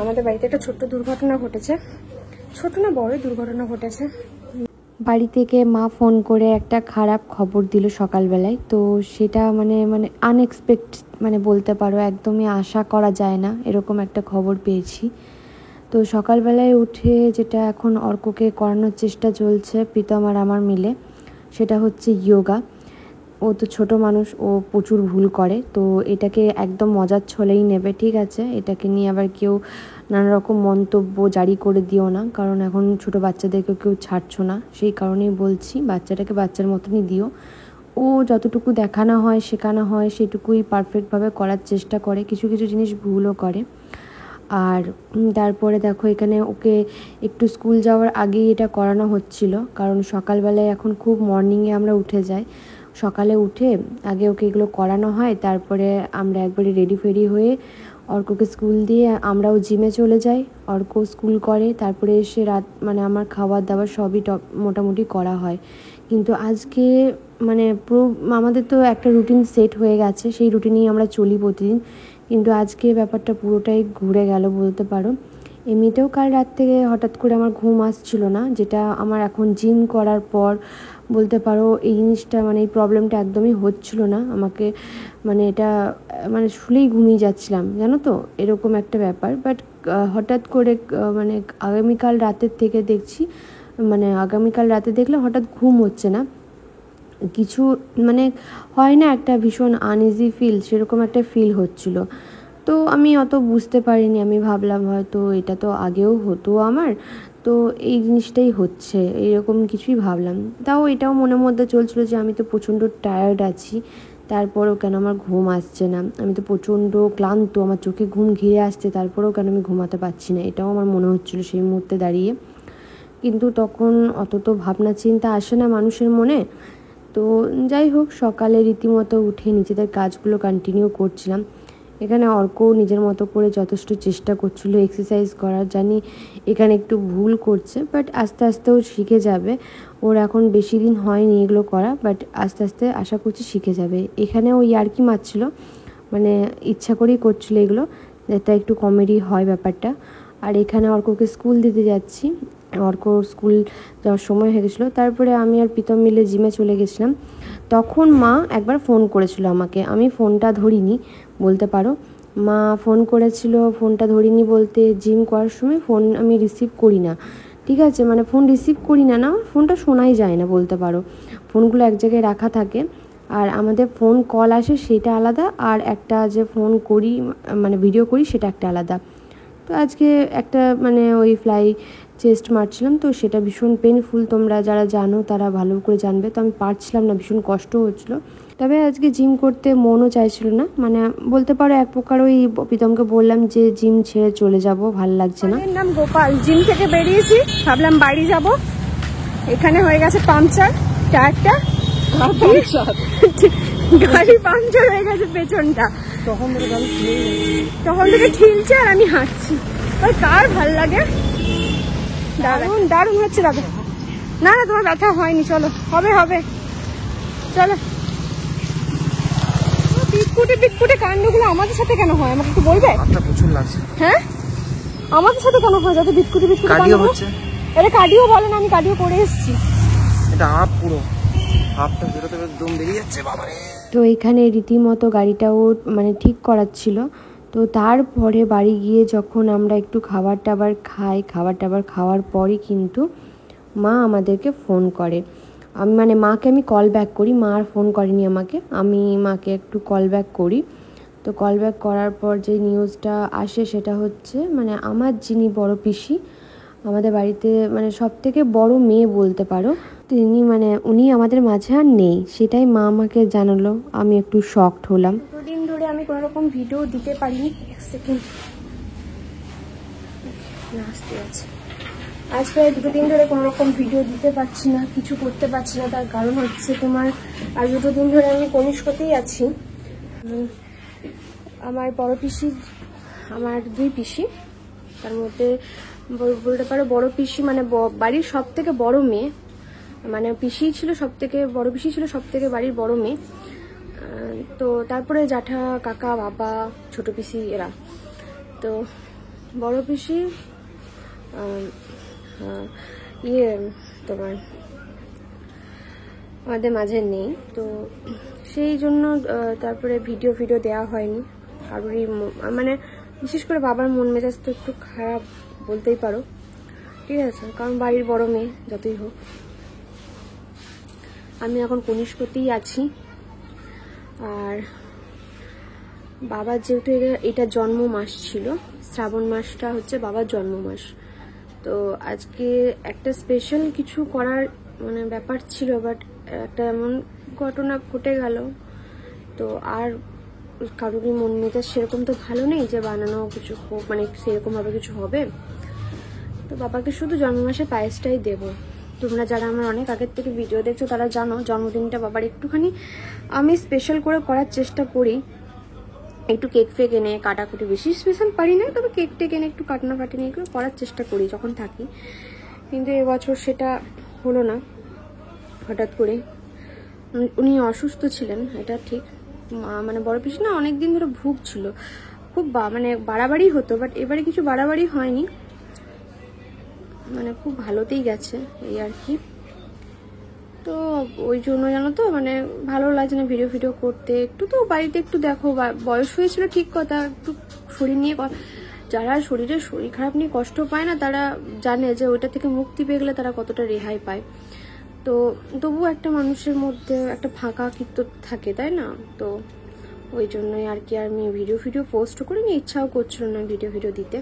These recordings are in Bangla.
আমাদের বাড়িতে একটা ছোট্ট দুর্ঘটনা ঘটেছে, ছোট না বড় দুর্ঘটনা ঘটেছে। বাড়ি থেকে মা ফোন করে একটা খারাপ খবর দিল সকালবেলায়। তো সেটা মানে আনএক্সপেক্টেড মানে বলতে পারো, একদমই আশা করা যায় না এরকম একটা খবর পেয়েছি। তো সকালবেলায় উঠে যেটা এখন অর্ককে করানোর চেষ্টা চলছে প্রীতম আর আমার মিলে, সেটা হচ্ছে যোগা। ও তো ছোট মানুষ, ও প্রচুর ভুল করে, তো এটাকে একদম মজার ছলেই নেবে, ঠিক আছে? এটাকে নিয়ে আবার কেউ নানা রকম মন্তব্য জারি করে দিও না, কারণ এখন ছোট বাচ্চাদেরকে কেউ ছাড়ছো না, সেই কারণেই বলছি বাচ্চাটাকে বাচ্চার মতনই দিও। ও যতটুকু দেখানো হয় শেখানো হয় সেটুকুই পারফেক্টভাবে করার চেষ্টা করে, কিছু কিছু জিনিস ভুলও করে। আর তারপরে দেখো এখানে ওকে একটু স্কুল যাওয়ার আগেই এটা করানো হচ্ছিল, কারণ সকালবেলায় এখন খুব মর্নিংয়ে আমরা উঠে যাই, সকালে উঠে আগে ওকে এগুলো করানো হয়, তারপরে আমরা একবারে রেডি ফেডি হয়ে অর্ককে স্কুল দিয়ে আমরাও জিমে চলে যাই, অর্ক স্কুল করে, তারপরে এসে রাত মানে আমার খাবার দাবার সবই মোটামুটি করা হয়। কিন্তু আজকে মানে পুরো আমাদের তো একটা রুটিন সেট হয়ে গেছে, সেই রুটিনেই আমরা চলি প্রতিদিন, কিন্তু আজকে ব্যাপারটা পুরোটাই ঘুরে গেল বলতে পারো। এমনিতেও কাল রাত থেকে হঠাৎ করে আমার ঘুম আসছিল না, যেটা আমার এখন জিম করার পর বলতে পারো এই জিনিসটা মানে এই প্রবলেমটা একদমই হচ্ছিল না আমাকে, মানে এটা মানে শুলেই ঘুমিয়ে যাচ্ছিলাম, জানো তো, এরকম একটা ব্যাপার। বাট হঠাৎ করে মানে আগামীকাল রাতের থেকে দেখছি, মানে আগামীকাল রাতে দেখলে হঠাৎ ঘুম হচ্ছে না, কিছু মানে হয় না একটা ভীষণ আনইজি ফিল, সেরকম একটা ফিল হচ্ছিল। তো আমি অত বুঝতে পারিনি, আমি ভাবলাম হয়তো এটা তো আগেও হতো আমার, তো এই জিনিসটাই হচ্ছে, এইরকম কিছুই ভাবলাম। তাও এটাও মনের মধ্যে চলছিল যে আমি তো প্রচণ্ড টায়ার্ড আছি, তারপরেও কেন আমার ঘুম আসছে না, আমি তো প্রচণ্ড ক্লান্ত, আমার চোখে ঘুম ঘিরে আসছে, তারপরেও কেন আমি ঘুমাতে পারছি না, এটাও আমার মনে হচ্ছিলো সেই মুহূর্তে দাঁড়িয়ে। কিন্তু তখন অত তো ভাবনা চিন্তা আসে না মানুষের মনে। তো যাই হোক, সকালে রীতিমতো উঠে নিজেদের কাজগুলো কন্টিনিউ করছিলাম। এখানে অর্কও নিজের মতো করে যথেষ্ট চেষ্টা করছিল এক্সারসাইজ করার, জানি এখানে একটু ভুল করছে, বাট আস্তে আস্তে ও শিখে যাবে, ওর এখন বেশি দিন হয়নি এগুলো করা, বাট আস্তে আস্তে আশা করছি শিখে যাবে। এখানে ও ইয়ার্কি মারছিল, মানে ইচ্ছা করেই করছিল এগুলো, যাতে একটু কমেডি হয় ব্যাপারটা। আর এখানে অর্ককে স্কুল দিতে যাচ্ছি, অর্ক স্কুল যাওয়ার সময় হয়ে গেছিলো, তারপরে আমি আর প্রীতম মিলে জিমে চলে গেছিলাম। তখন মা একবার ফোন করেছিল আমাকে, আমি ফোনটা ধরিনি বলতে পারো, মা ফোন করেছিল, ফোনটা ধরিনি বলতে জিম করার সময় ফোন আমি রিসিভ করি না, ঠিক আছে, মানে ফোন রিসিভ করি না, না ফোনটা শোনাই যায় না বলতে পারো, ফোনগুলো এক জায়গায় রাখা থাকে, আর আমাদের ফোন কল আসে সেটা আলাদা, আর একটা যে ফোন করি মানে ভিডিও করি সেটা একটা আলাদা। তো আজকে একটা মানে ওই ফ্লাই চেস্ট মারছিলাম, তো সেটা ভীষণ পেনফুল, তোমরা যারা জানো তারা ভালো করে জানবে, তো আমি পারছিলাম না, ভীষণ কষ্ট হচ্ছিলো। তবে আজকে জিম করতে মনও চাইছিল না, মানে বলতে পারো এক প্রকার ওই প্রীতমকে বললাম যে জিম ছেড়ে চলে যাব, ভাল লাগছে না। নাম গোপাল, জিম থেকে বেরিয়েছি, ভাবলাম বাড়ি যাব, এখানে হয়ে গেছে পাংচার, টায়ারটা গাড়ি পাংচার হয়ে গেছে পেছনটা, তখন থেকে ঠিলছে আর আমি হাঁটছি। ওই কার ভাল লাগে, দারুণ দারুণ হচ্ছে দাদা। না না তোমার ব্যথা হয়নি, চলো, হবে হবে, চলো। বিটকুটে কাণ্ডগুলো আমাদের সাথে কেন হয় আমাকে একটু বলবে? প্রচুর লাগছে। হ্যাঁ আমাদের সাথে কেন হয় যাতে বিটকুটে কাণ্ড হচ্ছে? এটা কার্ডিও বলে না, আমি কার্ডিও করে এসেছি। এটা আপ পুরো আপটা বেরোতে দম বেরিয়ে যাচ্ছে বাবারে। তো এখানে রীতিমতো গাড়িটাও মানে ঠিক করাচ্ছিল। তো তারপরে বাড়ি গিয়ে যখন আমরা একটু খাবার টাবার খাওয়ার পরই কিন্তু মা আমাদেরকে ফোন করে, আমি মানে মাকে আমি কল ব্যাক করি, মা আর ফোন করেনি আমাকে, আমি মাকে একটু কল ব্যাক করি। তো কল ব্যাক করার পর যে নিউজটা আসে সেটা হচ্ছে মানে আমার যিনি বড় পিসি আমাদের বাড়িতে, মানে সব থেকে বড় মেয়ে বলতে পারো, তিনি মানে উনি আমাদের মাঝে আর নেই, সেটাই মা আমাকে জানালো। আমি একটু শকড হলাম। দুদিন ধরে আমি কোনো রকম ভিডিও দিতে পারিনি, এক সেকেন্ড আসতে আছে, আজ প্রায় 2 দিন ধরে কোনো রকম ভিডিও দিতে পারছি না, কিছু করতে পারছি না। তার কারণ হচ্ছে তোমার আজ 2 দিন ধরে আমি কনিষ্কতেই আছি। আমার বড় পিসি, আমার 2 পিসি, তার মধ্যে বলতে পারো বড় পিসি মানে বাড়ির সব থেকে বড় মেয়ে, মানে পিসি ছিল সব থেকে বড়, পিসি ছিল সব থেকে বাড়ির বড় মেয়ে। তো তারপরে জ্যাঠা, কাকা, বাবা, ছোট পিসি এরা। তো বড় পিসি তোমার আমাদের মাঝে নেই, তো সেই জন্য তারপরে ভিডিও দেওয়া হয়নি কারোরই। মানে বিশেষ করে বাবার মন মেজাজ তো একটু খারাপ বলতেই পারো, ঠিক আছে, কারণ বাড়ির বড় মেয়ে যতই হোক। আমি এখন কনিষ্কতেই আছি, আর বাবার যেহেতু এটা জন্ম মাস ছিল, শ্রাবণ মাসটা হচ্ছে বাবার জন্ম মাস, তো আজকে একটা স্পেশাল কিছু করার মানে ব্যাপার ছিল, বাট একটা এমন ঘটনা ঘটে গেল, তো আর কারোরই মন মেজাজ সেরকম তো ভালো নেই যে বানানো কিছু মানে সেরকমভাবে কিছু হবে। তো বাবাকে শুধু জন্ম মাসে পায়েসটাই দেবো। তোমরা যারা আমার অনেক আগের থেকে ভিডিও দেখছো তারা জানো জন্মদিনটা বাবার একটুখানি আমি স্পেশাল করে করার চেষ্টা করি, একটু কেক ফেক এনে কাটাকুটি, বেশি স্পেশাল পারি না, তবে কেক টেক এনে একটু কাটাকাটি নিয়ে একটু করার চেষ্টা করি যখন থাকি। কিন্তু এবছর সেটা হলো না, হঠাৎ করে। উনি অসুস্থ ছিলেন, এটা ঠিক, মানে বড় পিসি না অনেকদিন ধরে ভুগছিল, খুব মানে বাড়াবাড়ি হতো, বাট এবারে কিছু বাড়াবাড়ি হয়নি, মানে খুব ভালোতেই গেছে এই আর কি। তো ওই জন্য জানো তো মানে ভালো লাগছে না ভিডিও করতে। একটু তো বাড়িতে একটু দেখো, বয়স হয়েছিল ঠিক কথা, একটু শরীর নিয়ে, যারা শরীর খারাপ নিয়ে কষ্ট পায় না তারা জানে যে ওইটা থেকে মুক্তি পেয়ে গেলে তারা কতটা রেহাই পায়। তো তবু একটা মানুষের মধ্যে একটা ফাঁকা কীর্ত থাকে, তাই না? তো ওই জন্যই আর কি আমি ভিডিও পোস্ট করিনি, ইচ্ছাও করছিল না ভিডিও দিতে।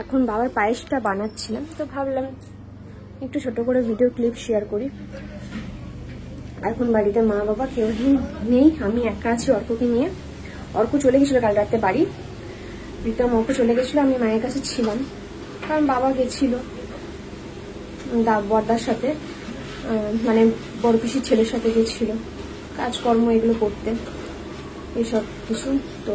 এখন বাবার পায়েসটা বানাচ্ছিলাম, তো ভাবলাম একটু ছোট করে ভিডিও ক্লিপ শেয়ার করি। এখন বাড়িতে মা বাবা কেউ নেই, আমি একা আছি অর্ককে নিয়ে। অর্ক চলে গেছিল কাল রাতে বাড়ি, প্রীতম অর্ক চলে গেছিল, আমি মায়ের কাছে ছিলাম, কারণ বাবা গেছিল বর্দার সাথে, মানে বড় পিসির ছেলের সাথে গেছিল কাজকর্ম এগুলো করতে, এইসব কিছু। তো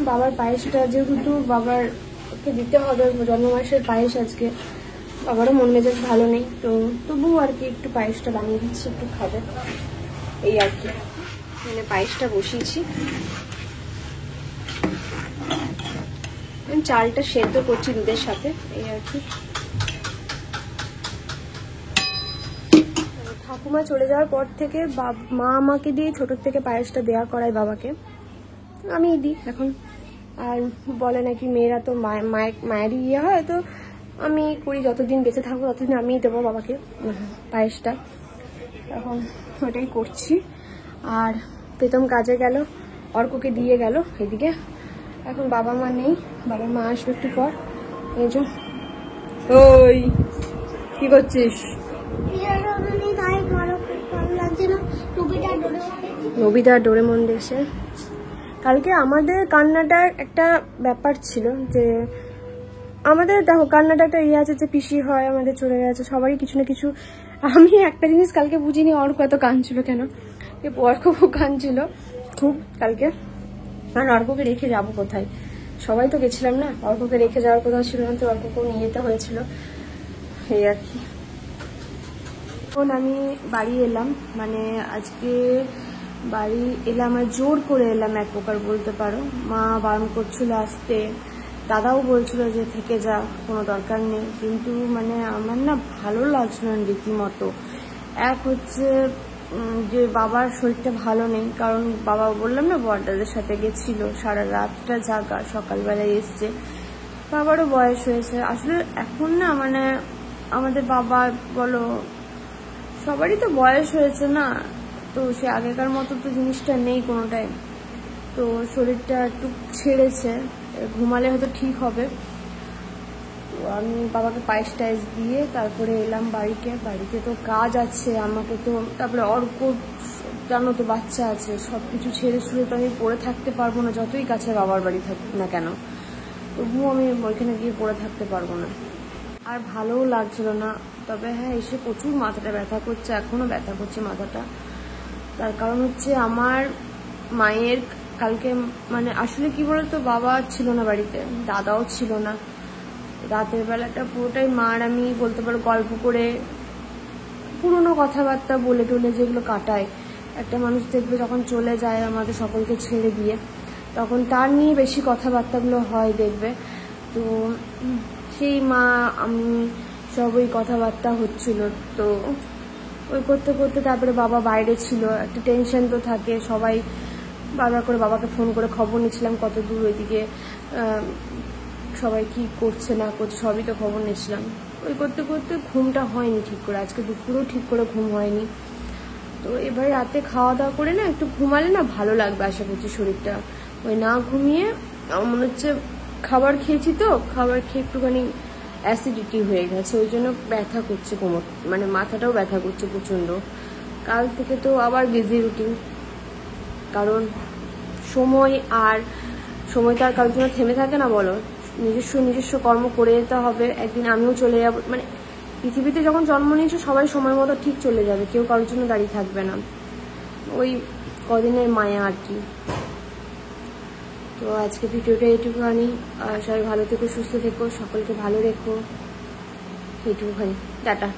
বাবার পায়েসটা যেহেতু বাবারকে দিতে হবে, জন্ম মাসের পায়েস আজকে, বাবারও মন মেজাজ ভালো নেই, তো তবুও আর কি একটু পায়েসটা বানিয়ে দিচ্ছি, একটু খাবে এই আর কি। মানে পায়েসটা বসিয়েছি, চালটা সেদ্ধ করছি দুধের সাথে এই আর কি। ঠাকুমা চলে যাওয়ার পর থেকে মা আমাকে দিয়ে ছোটোর থেকে পায়েসটা দেওয়া করায় বাবাকে, আমি দিই এখন। আর বলে নাকি মেয়েরা তো মায়েরই ইয়ে হয়, তো আমি করি, যতদিন বেঁচে থাকবো ততদিন আমিই দেবো বাবাকে পায়েসটা, এখন ওটাই করছি। আর প্রীতম কাজে গেল, অর্ককে দিয়ে গেল এদিকে। এখন বাবা মা নেই, বাবা মা আসবে একটু পর। এই যে ওই কি করছিস? নবিতা ডোরেমন দেখছে। কালকে আমাদের কান্নাটার একটা ব্যাপার ছিল যে আমাদের দেখো কান্নাটা একটা ইয়ে আছে যে পিসি হয় আমাদের চলে গেছে, সবারই কিছু না কিছু। আমি একটা জিনিস কালকে বুঝিনি, অর্ক এত কাঁদছিল কেন, অর্ক খুব কাঁদছিল খুব কালকে। আর অর্ককে রেখে যাবো কোথায়, সবাই তো গেছিলাম না, অর্ককে রেখে যাওয়ার কোথাও ছিল না, তো অর্ককেও নিয়ে যেতে হয়েছিল এই আর কি। এখন আমি বাড়ি এলাম, মানে আজকে বাড়ি এলাম আর জোর করে এলাম এক প্রকার বলতে পারো। মা বারণ করছিল আসতে, দাদাও বলছিল যে থেকে যা, কোনো দরকার নেই, কিন্তু মানে আমার না ভালো লাগছিল না রীতিমতো। এক হচ্ছে যে বাবার শরীরটা ভালো নেই, কারণ বাবা বললাম না বড়দাদের সাথে গেছিল, সারা রাতটা জাগা, সকালবেলায় এসছে। বাবারও বয়স হয়েছে আসলে এখন না, মানে আমাদের বাবা বলো সবারই তো বয়স হয়েছে না, তো সে আগেকার মতো তো জিনিসটা নেই কোনোটাই, তো শরীরটা একটু ছেড়েছে, ঘুমালে হয়তো ঠিক হবে। তো আমি বাবাকে পায়েস টায়েস দিয়ে তারপরে এলাম বাড়িতে তো কাজ আছে আমাকে, তো তারপরে অর্ক জানো তো বাচ্চা আছে, সব কিছু ছেড়ে ছুড়ে তো আমি পড়ে থাকতে পারবো না, যতই কাছে বাবার বাড়ি থাকুক না কেন, তবুও আমি ওইখানে গিয়ে পড়ে থাকতে পারবো না। আর ভালোও লাগছিল না, তবে হ্যাঁ এসে প্রচুর মাথাটা ব্যথা করছে, এখনও ব্যথা করছে মাথাটা। তার কারণ হচ্ছে আমার মায়ের কালকে মানে আসলে কি বলতো, বাবা ছিল না বাড়িতে, দাদাও ছিল না, রাতের বেলাটা পুরোটাই মার আমি বলতে পারো গল্প করে পুরনো কথাবার্তা বলে টলে যেগুলো কাটায় একটা মানুষ, দেখবে যখন চলে যায় আমাদের সকলকে ছেড়ে দিয়ে, তখন তার নিয়ে বেশি কথাবার্তাগুলো হয় দেখবে। তো সেই মা আমি সব ওই কথাবার্তা হচ্ছিল, তো ওই করতে করতে তারপরে বাবা বাইরে ছিল, একটা টেনশন তো থাকে, সবাই বারবার করে বাবাকে ফোন করে খবর নিচ্ছিলাম কত দূর ওইদিকে সবাই কি করছে না করছে সবই তো খবর নিচ্ছিলাম। ওই করতে করতে ঘুমটা হয়নি ঠিক করে, আজকে দুপুরেও ঠিক করে ঘুম হয়নি। তো এবার রাতে খাওয়া দাওয়া করে না একটু ঘুমালে না ভালো লাগবে আশা করছি শরীরটা। ওই না ঘুমিয়ে আমার মনে হচ্ছে খাবার খেয়েছি, তো খাবার খেয়ে একটুখানি অ্যাসিডিটি হয়ে গেছে, ওই জন্য ব্যথা করছে কোমর, মানে মাথাটাও ব্যথা করছে প্রচণ্ড। কাল থেকে তো আবার বিজি রুটিন, কারণ সময় তো আর কারোর জন্য থেমে থাকে না বলো, নিজস্ব কর্ম করে যেতে হবে। একদিন আমিও চলে যাব, মানে পৃথিবীতে যখন জন্ম নিয়েছো সবাই সময় মতো ঠিক চলে যাবে, কেউ কারোর জন্য দাঁড়িয়ে থাকবে না, ওই কদিনের মায়া আর কি। তো আজকে ভিডিওটা এইটুকুখানি, সবাই ভালো থেকো, সুস্থ থেকো, সকলকে ভালো রেখো, এইটুকুখানি, টাটা।